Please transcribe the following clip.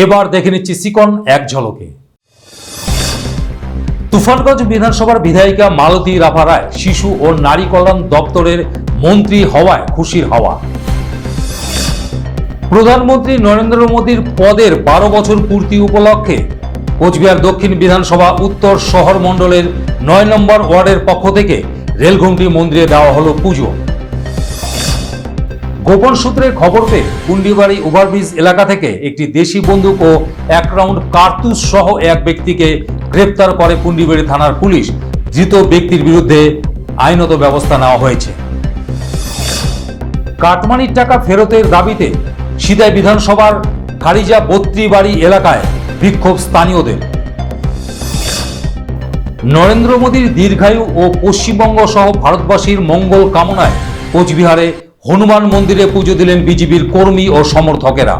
এবার দেখে নিচ্ছি চিকন এক ঝলকে। তুফানগঞ্জ বিধানসভার বিধায়িকা মালতী রাভা রায় শিশু ও নারী কল্যাণ দপ্তরের মন্ত্রী হওয়ায় খুশির হাওয়া। প্রধানমন্ত্রী নরেন্দ্র মোদীর পদের 12 বছর পূর্তি উপলক্ষে কোচবিহার দক্ষিণ বিধানসভা উত্তর শহর মণ্ডলের 9 নম্বর ওয়ার্ডের পক্ষ থেকে রেলঘুমটি মন্দিরে দেওয়া হলো পুজো। গোপন সূত্রে খবর পেয়ে কুন্ডিবাড়ি ওভারব্রিজ এলাকা থেকে একটি দেশি বন্দুক ও 1 রাউন্ড কার্তুজ সহ এক ব্যক্তিকে গ্রেপ্তার করে কুন্ডিবাড়ি থানার পুলিশ। ধৃত ব্যক্তির বিরুদ্ধে আইনত ব্যবস্থা নেওয়া হয়েছে। কাটমানির টাকা ফেরতের দাবিতে সিদাই বিধানসভার খারিজা বত্রিবাড়ি এলাকায় বিক্ষোভ স্থানীয়দের। নরেন্দ্র মোদীর দীর্ঘায়ু ও পশ্চিমবঙ্গ সহ ভারতবাসীর মঙ্গল কামনায় কোচবিহারে হনুমান মন্দিরে পুজো দিলেন বিজেপির কর্মী ও সমর্থকেরা।